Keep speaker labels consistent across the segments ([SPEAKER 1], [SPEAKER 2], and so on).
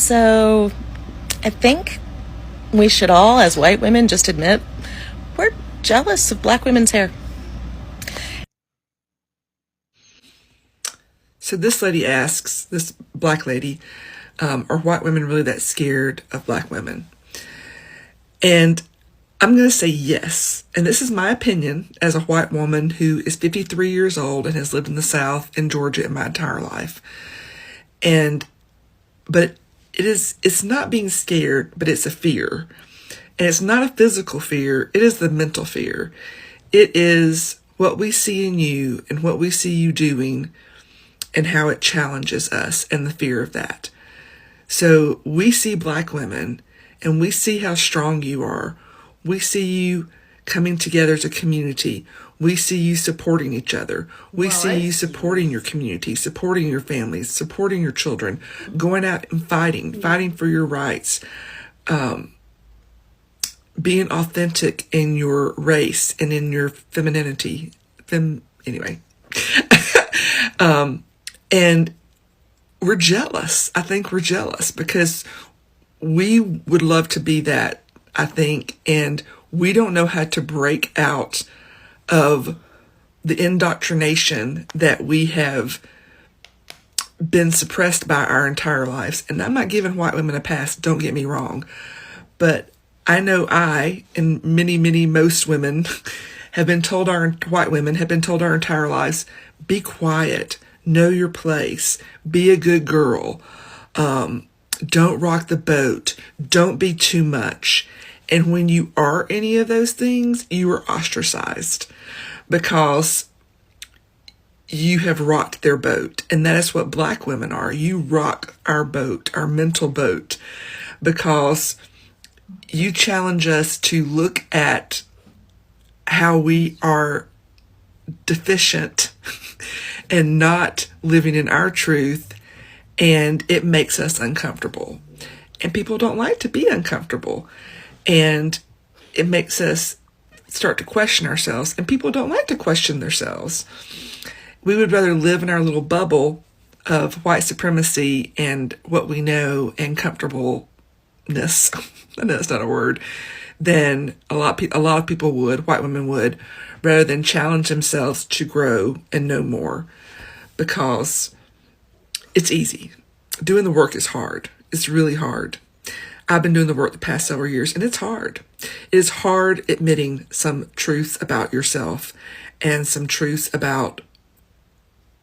[SPEAKER 1] So I think we should all, as white women, just admit we're jealous of black women's hair.
[SPEAKER 2] So this lady asks, this black lady, are white women really that scared of black women? And I'm going to say yes. And this is my opinion as a white woman who is 53 years old and has lived in the South in Georgia in my entire life. But it's not being scared, but it's a fear. And it's not a physical fear. It is the mental fear. It is what we see in you and what we see you doing and how it challenges us and the fear of that. So we see black women and we see how strong you are. We see you coming together as a community. We see you supporting each other. We see you supporting your community, supporting your families, supporting your children, going out and fighting for your rights, being authentic in your race and in your femininity. Anyway. And we're jealous. I think we're jealous because we would love to be that, I think, and we don't know how to break out of the indoctrination that we have been suppressed by our entire lives. And I'm not giving white women a pass, don't get me wrong, but I know I and most women have been told, white women have been told our entire lives, be quiet, know your place, be a good girl, don't rock the boat, don't be too much. And when you are any of those things, you are ostracized because you have rocked their boat. And that is what black women are. You rock our boat, our mental boat, because you challenge us to look at how we are deficient and not living in our truth, and it makes us uncomfortable. And people don't like to be uncomfortable. And it makes us start to question ourselves, and people don't like to question themselves. We would rather live in our little bubble of white supremacy and what we know and comfortableness. I know that's not a word. Than a lot of people would, white women would, rather than challenge themselves to grow and know more, because it's easy. Doing the work is hard. It's really hard. I've been doing the work the past several years, and it's hard. It is hard admitting some truths about yourself and some truths about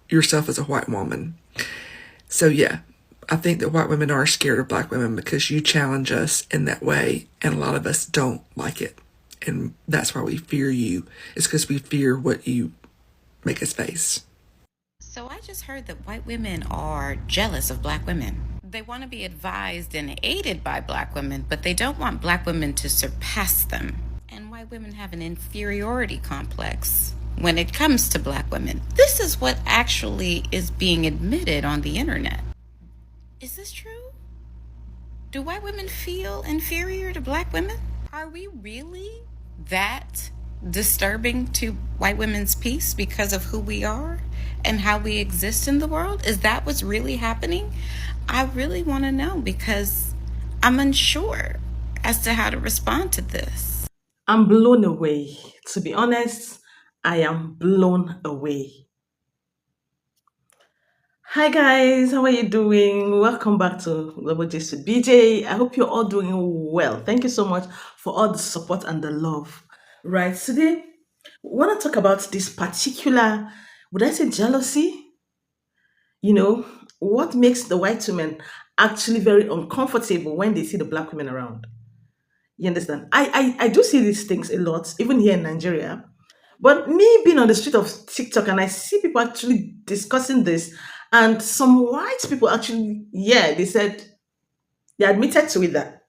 [SPEAKER 2] yourself as a white woman. So yeah, I think that white women are scared of black women because you challenge us in that way, and a lot of us don't like it. And that's why we fear you. It's because we fear what you make us face.
[SPEAKER 3] So I just heard that white women are jealous of black women. They want to be advised and aided by black women, but they don't want black women to surpass them. And white women have an inferiority complex when it comes to black women. This is what actually is being admitted on the internet. Is this true? Do white women feel inferior to black women? Are we really that disturbing to white women's peace because of who we are and how we exist in the world? Is that what's really happening? I really want to know because I'm unsure as to how to respond to this.
[SPEAKER 4] I'm blown away. To be honest, I am blown away. Hi guys, how are you doing? Welcome back to Global Gist with BJ. I hope you're all doing well. Thank you so much for all the support and the love. Right, today we want to talk about this particular, would I say jealousy? You know, what makes the white women actually very uncomfortable when they see the black women around. You understand? I do see these things a lot, even here in Nigeria. But me being on the street of TikTok and I see people actually discussing this, and some white people actually, yeah, they said they admitted to it that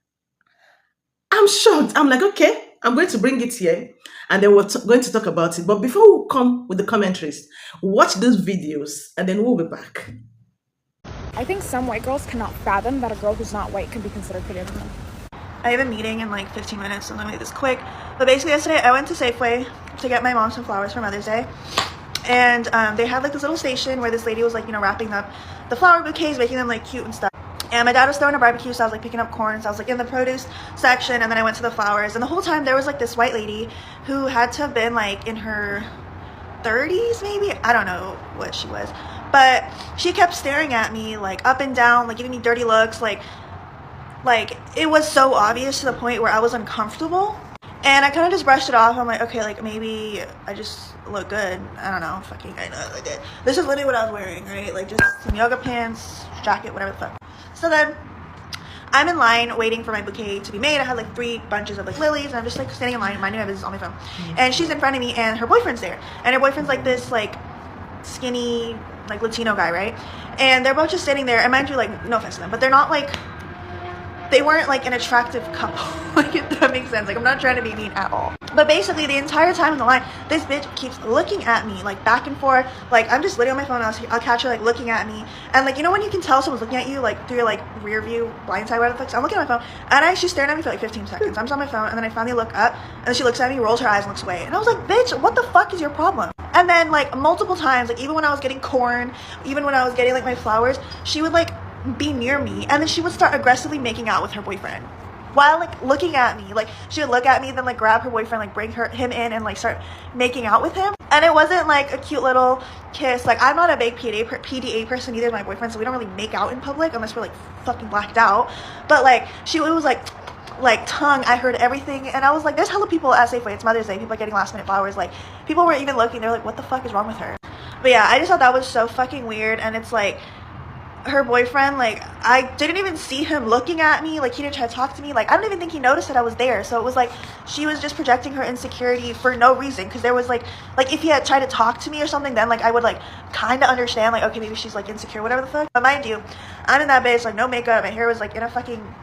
[SPEAKER 4] I'm shocked. I'm like, okay, I'm going to bring it here, and then we're going to talk about it. But before we come with the commentaries, watch those videos, and then we'll be back.
[SPEAKER 5] I think some white girls cannot fathom that a girl who's not white can be considered prettier than them.
[SPEAKER 6] I have a meeting in like 15 minutes, so I'm gonna make this quick. But basically yesterday I went to Safeway to get my mom some flowers for Mother's Day. And they had like this little station where this lady was like, you know, wrapping up the flower bouquets, making them like cute and stuff. And my dad was throwing a barbecue, so I was like picking up corn. So I was like in the produce section, and then I went to the flowers. And the whole time there was like this white lady who had to have been like in her 30s maybe. I don't know what she was, but she kept staring at me like up and down, like giving me dirty looks, like it was so obvious to the point where I was uncomfortable. And I kind of just brushed it off. I'm like, okay, like maybe I just look good. I don't know, fucking I know I did. This is literally what I was wearing, right? Like just some yoga pants, jacket, whatever the fuck. So then I'm in line waiting for my bouquet to be made. I had like 3 bunches of like lilies, and I'm just like standing in line, minding my business on my phone. And she's in front of me, and her boyfriend's there. And her boyfriend's like this like skinny like Latino guy, right? And they're both just sitting there. And mind you, like no offense to them, but they're not like, they weren't like an attractive couple. Like if that makes sense. Like I'm not trying to be mean at all. But basically the entire time in the line, this bitch keeps looking at me like back and forth. Like I'm just literally on my phone, I'll catch her like looking at me. And like, you know when you can tell someone's looking at you like through your like rear view blind side, whatever the fuck. So I'm looking at my phone, and she's staring at me for like 15 seconds. I'm just on my phone, and then I finally look up, and then she looks at me, rolls her eyes, and looks away. And I was like, bitch, what the fuck is your problem? And then like multiple times, like even when I was getting corn, even when I was getting like my flowers, she would like be near me, and then she would start aggressively making out with her boyfriend while like looking at me. Like she would look at me, then like grab her boyfriend, like bring him in, and like start making out with him. And it wasn't like a cute little kiss. Like I'm not a big PDA person, either is my boyfriend, so we don't really make out in public unless we're like fucking blacked out. But like it was like tongue. I heard everything, and I was like, there's hella people at Safeway, it's Mother's Day, people are getting last minute flowers. Like people weren't even looking. They're like, what the fuck is wrong with her? But yeah, I just thought that was so fucking weird. And it's like her boyfriend, like I didn't even see him looking at me. Like he didn't try to talk to me. Like I don't even think he noticed that I was there. So it was like she was just projecting her insecurity for no reason. Because there was like if he had tried to talk to me or something, then like I would like kind of understand, like okay, maybe she's like insecure, whatever the fuck. But mind you, I'm in that bitch, like no makeup, my hair was like in a fucking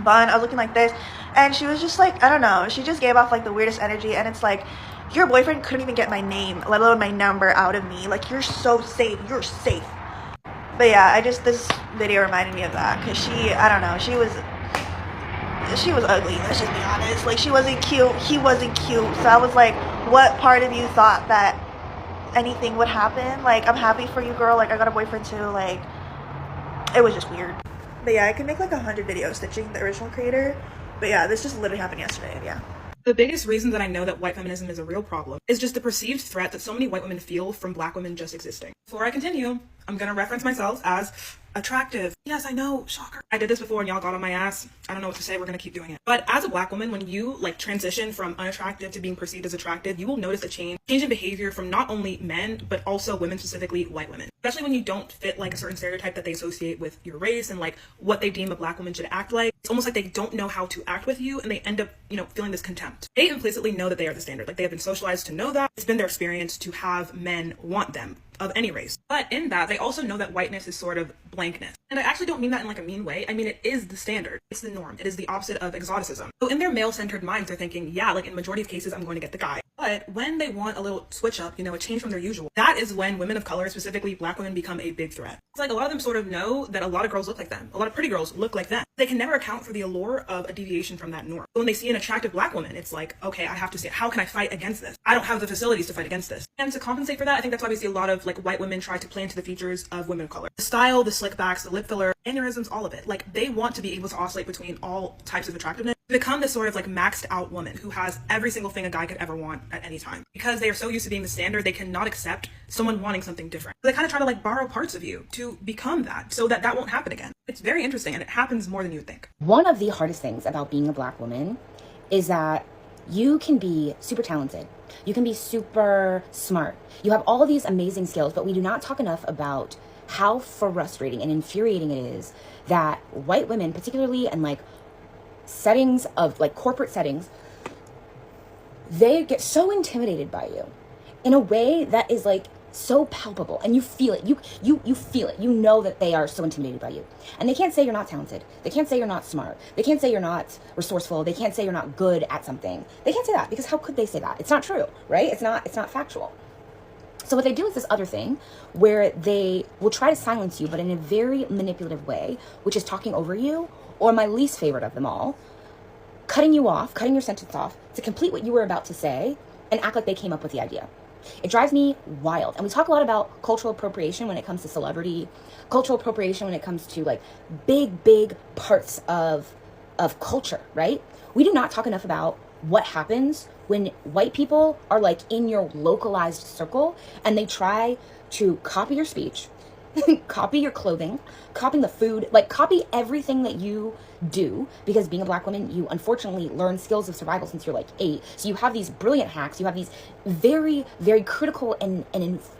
[SPEAKER 6] bun, I was looking like this, and she was just like, I don't know, she just gave off like the weirdest energy. And it's like, your boyfriend couldn't even get my name, let alone my number, out of me. Like you're so safe, you're safe. But yeah, this video reminded me of that, because I don't know, she was ugly, let's just be honest. Like she wasn't cute, he wasn't cute. So I was like, what part of you thought that anything would happen? Like I'm happy for you, girl, like I got a boyfriend too. Like it was just weird. But yeah, I could make like 100 videos stitching the original creator. But yeah, this just literally happened yesterday. Yeah.
[SPEAKER 7] The biggest reason that I know that white feminism is a real problem is just the perceived threat that so many white women feel from black women just existing. Before I continue, I'm gonna reference myself as attractive. Yes, I know, shocker. I did this before and y'all got on my ass. I don't know what to say, we're gonna keep doing it. But as a black woman, when you like transition from unattractive to being perceived as attractive, you will notice a change in behavior from not only men, but also women, specifically white women. Especially when you don't fit like a certain stereotype that they associate with your race and like what they deem a black woman should act like. It's almost like they don't know how to act with you, and they end up, feeling this contempt. They implicitly know that they are the standard. Like they have been socialized to know that. It's been their experience to have men want them of any race. But in that, they also know that whiteness is sort of blankness. And I actually don't mean that in like a mean way. I mean, it is the standard. It's the norm. It is the opposite of exoticism. So in their male-centered minds, they're thinking, yeah, like in majority of cases, I'm going to get the guy. But when they want a little switch up, a change from their usual, that is when women of color, specifically black women, become a big threat. It's like a lot of them sort of know that a lot of girls look like them. A lot of pretty girls look like them. They can never account for the allure of a deviation from that norm. So when they see an attractive black woman, it's like, okay, I have to see it. How can I fight against this? I don't have the facilities to fight against this. And to compensate for that, I think that's why we see a lot of like white women try to play into the features of women of color. The style, the slick backs, the lip filler, aneurysms, all of it. Like they want to be able to oscillate between all types of attractiveness, to become this sort of like maxed out woman who has every single thing a guy could ever want at any time. Because they are so used to being the standard, they cannot accept someone wanting something different. So they kind of try to like borrow parts of you to become that, so that won't happen again. It's very interesting, and it happens more than you would think.
[SPEAKER 8] One of the hardest things about being a black woman is that you can be super talented. You can be super smart. You have all of these amazing skills, but we do not talk enough about how frustrating and infuriating it is that white women, particularly in like settings of like corporate settings, they get so intimidated by you in a way that is like so palpable, and you feel it. You feel it. You know that they are so intimidated by you. And they can't say you're not talented. They can't say you're not smart. They can't say you're not resourceful. They can't say you're not good at something. They can't say that, because how could they say that? It's not true, right? It's not factual. So what they do is this other thing where they will try to silence you, but in a very manipulative way, which is talking over you, or my least favorite of them all, cutting you off, cutting your sentence off to complete what you were about to say and act like they came up with the idea. It drives me wild. And we talk a lot about cultural appropriation when it comes to celebrity, cultural appropriation when it comes to like big parts of culture, right? We do not talk enough about what happens when white people are like in your localized circle and they try to copy your speech, copy your clothing, copy the food, like copy everything that you do, because being a black woman, you unfortunately learn skills of survival since you're like 8. So you have these brilliant hacks, you have these very critical and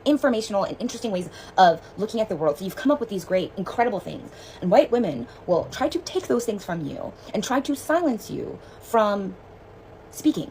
[SPEAKER 8] informational and interesting ways of looking at the world. So you've come up with these great, incredible things. And white women will try to take those things from you and try to silence you from speaking.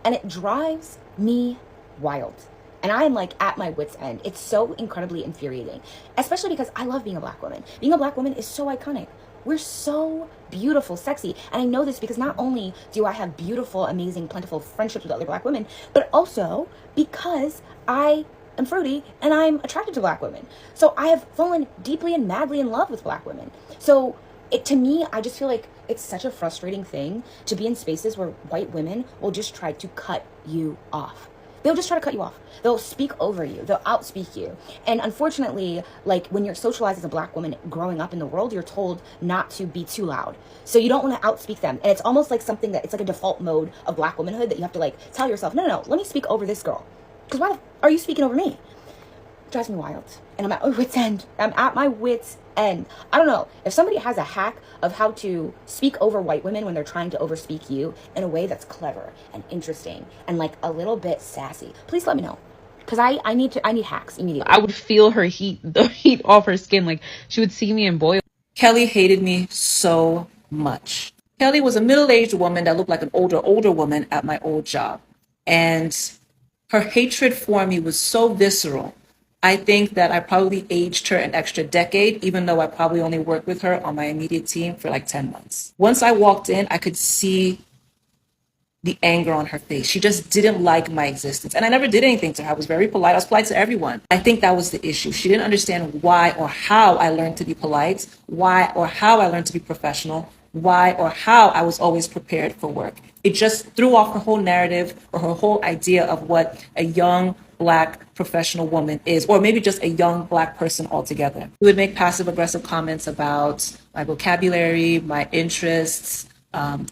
[SPEAKER 8] And it drives me wild. And I am like at my wit's end. It's so incredibly infuriating, especially because I love being a black woman. Being a black woman is so iconic. We're so beautiful, sexy. And I know this because not only do I have beautiful, amazing, plentiful friendships with other black women, but also because I am fruity and I'm attracted to black women. So I have fallen deeply and madly in love with black women. So to me, I just feel like it's such a frustrating thing to be in spaces where white women will just try to cut you off. They'll just try to cut you off. They'll speak over you. They'll outspeak you. And unfortunately, like when you're socialized as a black woman growing up in the world, you're told not to be too loud. So you don't want to outspeak them. And it's almost like something that it's like a default mode of black womanhood that you have to like tell yourself, no, let me speak over this girl. Because why are you speaking over me? It drives me wild. And I'm at my wit's end. I'm at my wit's end. I don't know. If somebody has a hack of how to speak over white women when they're trying to overspeak you in a way that's clever and interesting and like a little bit sassy, please let me know. Because I need hacks immediately.
[SPEAKER 9] I would feel her heat, the heat off her skin. Like she would see me and boil.
[SPEAKER 10] Kelly hated me so much. Kelly was a middle-aged woman that looked like an older woman at my old job. And her hatred for me was so visceral. I think that I probably aged her an extra decade, even though I probably only worked with her on my immediate team for like 10 months. Once I walked in, I could see the anger on her face. She just didn't like my existence. And I never did anything to her. I was very polite. I was polite to everyone. I think that was the issue. She didn't understand why or how I learned to be polite, why or how I learned to be professional, why or how I was always prepared for work. It just threw off her whole narrative or her whole idea of what a young Black professional woman is, or maybe just a young Black person altogether. She would make passive aggressive comments about my vocabulary, my interests,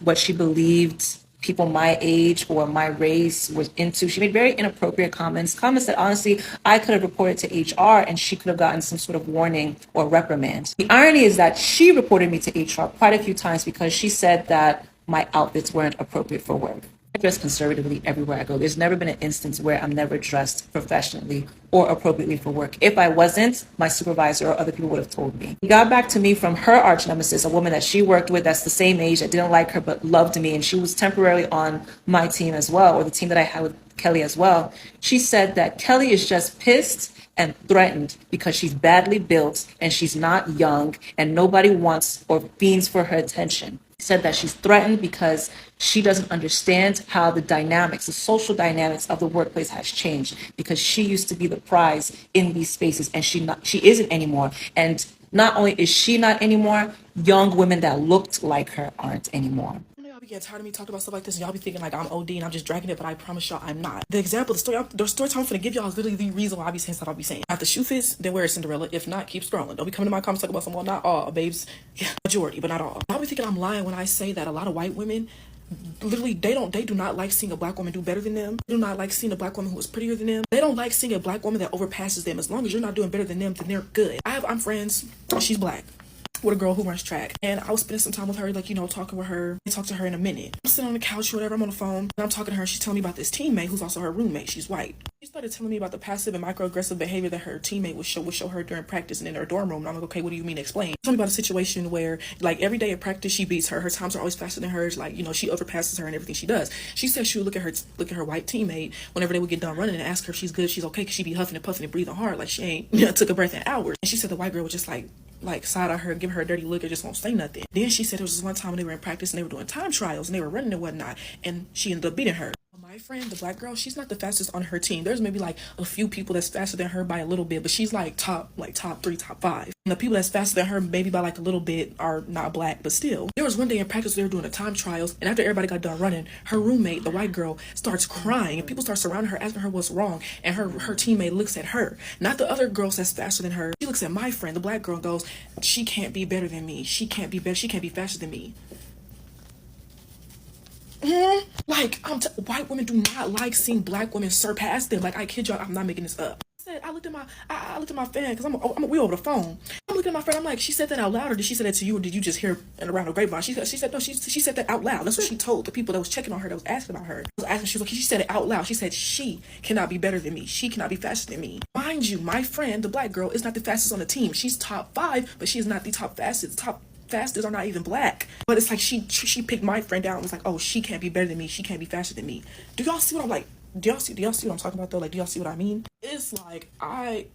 [SPEAKER 10] what she believed people my age or my race was into. She made very inappropriate comments that honestly I could have reported to HR and she could have gotten some sort of warning or reprimand. The irony is that she reported me to HR quite a few times because she said that my outfits weren't appropriate for work. I dress conservatively everywhere I go. There's never been an instance where I'm never dressed professionally or appropriately for work. If I wasn't, my supervisor or other people would have told me. He got back to me from her arch nemesis, a woman that she worked with that's the same age, that didn't like her but loved me, and she was temporarily on my team as well, or the team that I had with Kelly as well. She said that Kelly is just pissed and threatened because she's badly built and she's not young and nobody wants or fiends for her attention. Said that she's threatened because she doesn't understand how the dynamics, the social dynamics of the workplace has changed, because she used to be the prize in these spaces and she isn't anymore. And not only is she not anymore, young women that looked like her aren't anymore.
[SPEAKER 7] Y'all be getting tired of me talking about stuff like this and y'all be thinking like I'm OD and I'm just dragging it, but I promise y'all I'm not. The story time I'm gonna give y'all is literally the reason why I be saying stuff I be saying. If the shoe fits, then wear a Cinderella. If not, keep scrolling. Don't be coming to my comments talking about some, well, not all, babes. Yeah, majority, but not all. Y'all be thinking I'm lying when I say that a lot of white women literally they do not like seeing a black woman do better than them. They do not like seeing a black woman who is prettier than them. They don't like seeing a black woman that overpasses them. As long as you're not doing better than them, then they're good. I'm friends, she's black, with a girl who runs track, and I was spending some time with her, like, you know, talking with her. I talked to her in a minute. I'm sitting on the couch or whatever, I'm on the phone, and I'm talking to her. She's telling me about this teammate who's also her roommate. She's white. She started telling me about the passive and microaggressive behavior that her teammate would show her during practice and in her dorm room. And I'm like, okay, what do you mean? Explain. Tell me about a situation where, like, every day at practice she beats her. Her times are always faster than hers. Like, you know, she overpasses her in everything she does. She said she would look at her white teammate whenever they would get done running and ask her if she's good, if she's okay, because she'd be huffing and puffing and breathing hard, like she ain't took a breath in hours. And she said the white girl would just like side eye her, give her a dirty look, or just won't say nothing. Then she said there was this one time when they were in practice and they were doing time trials and they were running and whatnot, and she ended up beating her. My friend, the black girl, she's not the fastest on her team. There's maybe like a few people that's faster than her by a little bit, but she's like top 3, top 5. And the people that's faster than her maybe by like a little bit are not black, but still. There
[SPEAKER 11] was one day in practice, they were doing the time trials, and after everybody got done running, her roommate, the white girl, starts crying, and people start surrounding her, asking her what's wrong, and her teammate looks at her, not the other girls that's faster than her. She looks at my friend, the black girl, and goes, she can't be better than me. She can't be better. She can't be faster than me. Like, white women do not like seeing black women surpass them. Like, I kid y'all, I'm not making this up. I looked at my fan, because we over the phone. I'm looking at my friend, I'm like, she said that out loud, or did she say that to you, or did you just hear it around the grapevine? She said no, she said that out loud. That's what she told the people that was checking on her, that was asking about her. She was like, she said it out loud. She said, she cannot be better than me. She cannot be faster than me. Mind you, my friend, the black girl, is not the fastest on the team. She's top 5, but she is not the top fastest. Top fastest are not even black. But it's like she picked my friend out and was like, oh, she can't be better than me. She can't be faster than me. Do y'all see what I'm like? Do y'all see what I'm talking about though? Like, do y'all see what I mean? It's like, I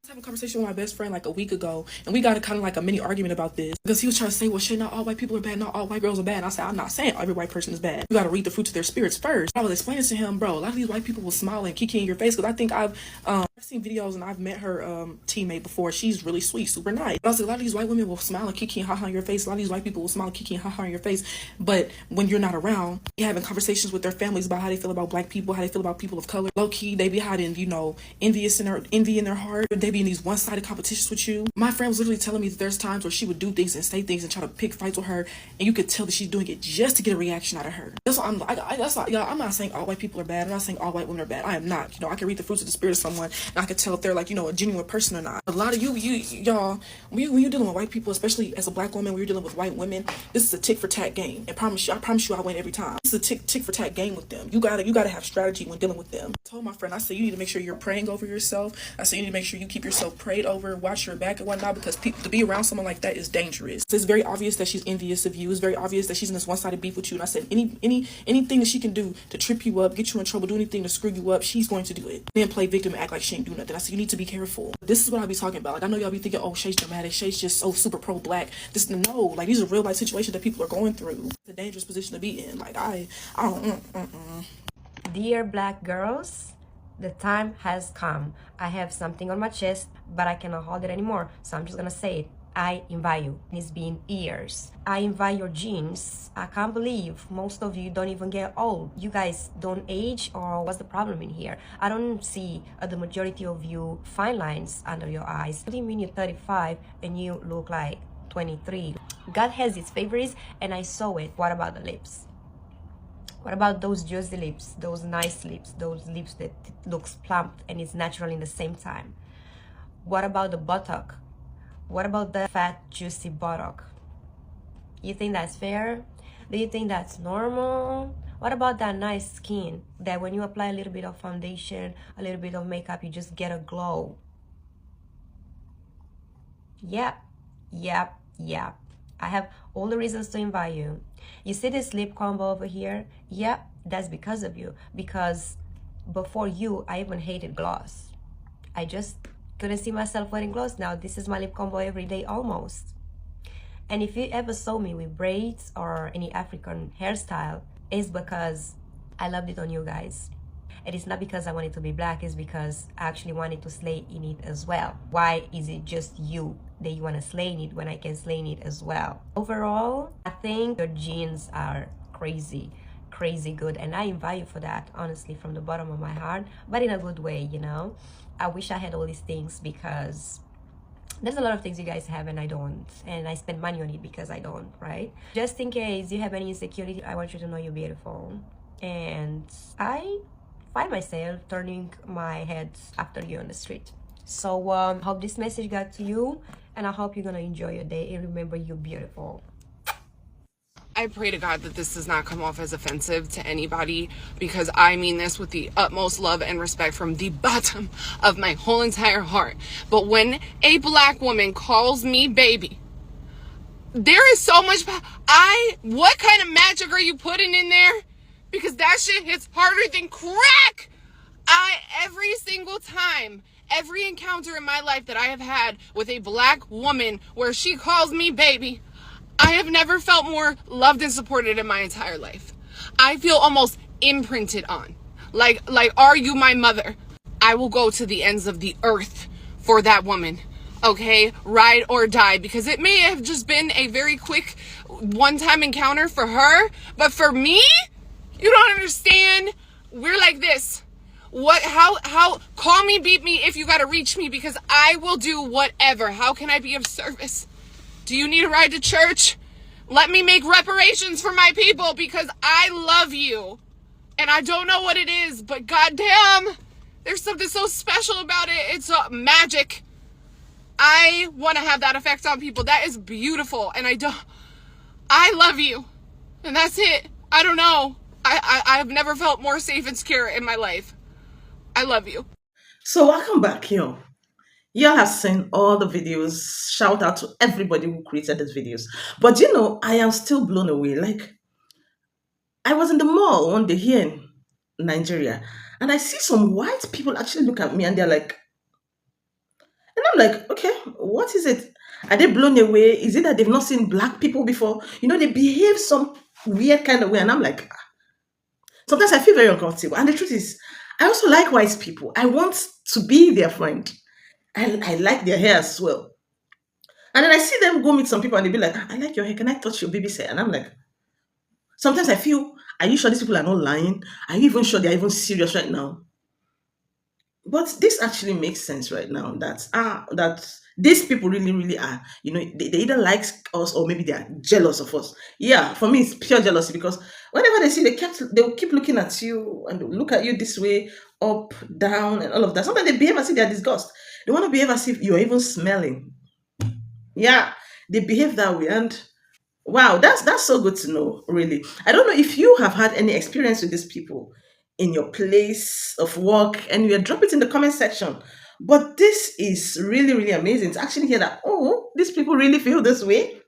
[SPEAKER 11] was having a conversation with my best friend like a week ago, and we got a kind of like a mini argument about this, because he was trying to say, well, shit, not all white people are bad, not all white girls are bad. And I said, I'm not saying every white person is bad. You gotta read the fruits of their spirits first. I was explaining to him, bro, a lot of these white people will smile and kiki in your face, because I think I've seen videos and I've met her teammate before. She's really sweet, super nice. But I was like, a lot of these white women will smile and kiki and haha in your face. A lot of these white people will smile and kiki and haha in your face. But when you're not around, you're having conversations with their families about how they feel about black people, how they feel about people of color. Low key, they be hiding, envy in their heart. They be in these one-sided competitions with you. My friend was literally telling me that there's times where she would do things and say things and try to pick fights with her, and you could tell that she's doing it just to get a reaction out of her. That's why I'm not saying all white people are bad. I'm not saying all white women are bad. I am not. I can read the fruits of the spirit of someone, and I can tell if they're like, a genuine person or not. A lot of y'all, when you're dealing with white people, especially as a black woman, when you're dealing with white women, this is a tick for tack game. And I promise you I win every time. This is a tick for tack game with them. You gotta have strategy when dealing with them. I told my friend, I said, you need to make sure you're praying over yourself. I said, you need to make sure you keep yourself prayed over, watch your back and whatnot, because to be around someone like that is dangerous. So it's very obvious that she's envious of you. It's very obvious that she's in this one-sided beef with you. And I said, anything that she can do to trip you up, get you in trouble, do anything to screw you up, she's going to do it. Then play victim and act like she ain't do nothing. I said, you need to be careful. This is what I be talking about. Like, I know y'all be thinking, oh, Shay's dramatic, Shay's just so super pro-black. No, like, these are real life situations that people are going through. It's a dangerous position to be in. Like, I don't.
[SPEAKER 12] Dear black girls, the time has come. I have something on my chest, but I cannot hold it anymore, so I'm just gonna say it. I invite you. It's been years. I invite your genes. I can't believe most of you don't even get old. You guys don't age, or what's the problem in here? I don't see the majority of you fine lines under your eyes. What do you mean you're 35 and you look like 23? God has his favorites, and I saw it. What about the lips? What about those juicy lips, those nice lips, those lips that looks plump and is natural in the same time? What about the buttock? What about the fat, juicy buttock? You think that's fair? Do you think that's normal? What about that nice skin that when you apply a little bit of foundation, a little bit of makeup, you just get a glow? Yep. I have all the reasons to invite you. You see this lip combo over here? Yep, that's because of you. Because before you, I even hated gloss. I just couldn't see myself wearing gloss. Now this is my lip combo every day almost. And if you ever saw me with braids or any African hairstyle, it's because I loved it on you guys. It is not because I wanted to be black, it's because I actually wanted to slay in it as well. Why is it just you that you want to slay in it when I can slay in it as well? Overall, I think your genes are crazy good, and I invite you for that, honestly, from the bottom of my heart, but in a good way. I wish I had all these things, because there's a lot of things you guys have and I don't, and I spend money on it because I don't, right? Just in case you have any insecurity, I want you to know you're beautiful, and I find myself turning my head after you on the street. So hope this message got to you, and I hope you're gonna enjoy your day, and remember, you're beautiful.
[SPEAKER 13] I pray to God that this does not come off as offensive to anybody, because I mean this with the utmost love and respect from the bottom of my whole entire heart. But when a black woman calls me baby, there is so much, what kind of magic are you putting in there? Because that shit hits harder than crack. Every single time, every encounter in my life that I have had with a black woman where she calls me baby, I have never felt more loved and supported in my entire life. I feel almost imprinted on. Like, are you my mother? I will go to the ends of the earth for that woman. Okay? Ride or die. Because it may have just been a very quick one-time encounter for her, but for me, you don't understand. We're like this. How call me, beat me if you gotta reach me, because I will do whatever. How can I be of service? Do you need a ride to church? Let me make reparations for my people, because I love you. And I don't know what it is, but goddamn, there's something so special about it. It's magic. I want to have that effect on people. That is beautiful. And I love you. And that's it. I don't know. I've never felt more safe and secure in my life. I love you.
[SPEAKER 4] So welcome back, y'all. Y'all have seen all the videos. Shout out to everybody who created these videos. But I am still blown away. Like, I was in the mall one day here in Nigeria, and I see some white people actually look at me and they're like, and I'm like, okay, what is it? Are they blown away? Is it that they've not seen black people before? They behave some weird kind of way. And I'm like, sometimes I feel very uncomfortable. And the truth is, I also like white people. I want to be their friend. I like their hair as well. And then I see them go meet some people and they be like, I like your hair. Can I touch your baby's hair? And I'm like, sometimes I feel, are you sure these people are not lying? Are you even sure they're even serious right now? But this actually makes sense right now that these people really, really are, they either like us or maybe they are jealous of us. Yeah, for me it's pure jealousy, because whenever they see they will keep looking at you and they'll look at you this way, up, down, and all of that. Sometimes they behave as if they're disgust. They want to behave as if you're even smelling. Yeah, they behave that way. And wow, that's so good to know, really. I don't know if you have had any experience with these people in your place of work, and you drop it in the comment section. But this is really, really amazing to actually hear that, oh, these people really feel this way.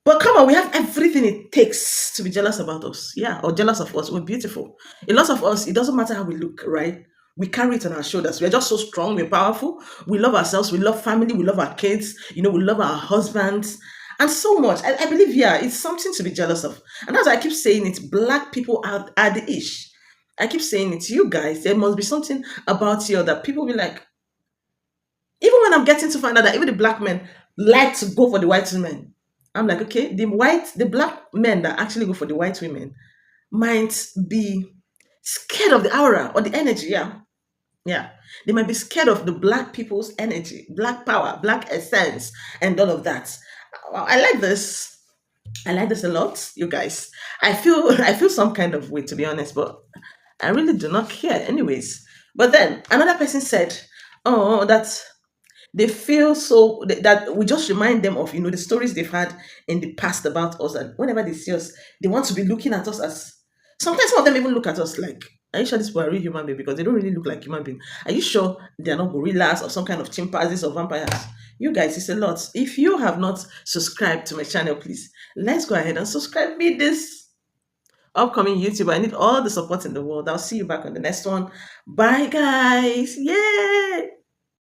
[SPEAKER 4] But come on, we have everything it takes to be jealous about us. Yeah, or jealous of us. We're beautiful. A lot of us, it doesn't matter how we look, right? We carry it on our shoulders. We're just so strong. We're powerful. We love ourselves. We love family. We love our kids. We love our husbands. And so much. I believe, yeah, it's something to be jealous of. And as I keep saying it, black people are the ish. I keep saying it to you guys. There must be something about you that people be like, even when I'm getting to find out that even the black men like to go for the white women, I'm like, okay, the black men that actually go for the white women might be scared of the aura or the energy. Yeah. Yeah. They might be scared of the black people's energy, black power, black essence, and all of that. I like this. I like this a lot, you guys. I feel some kind of way, to be honest, but I really do not care anyways. But then another person said, oh, that they feel so that we just remind them of the stories they've had in the past about us, and whenever they see us they want to be looking at us as, sometimes some of them even look at us like, are you sure these people are real human beings? Because they don't really look like human beings. Are you sure they're not gorillas or some kind of chimpanzees or vampires? You guys, it's a lot. If you have not subscribed to my channel, please let's go ahead and subscribe me this upcoming YouTube. I need all the support in the world. I'll see you back on the next one. Bye guys. Yay.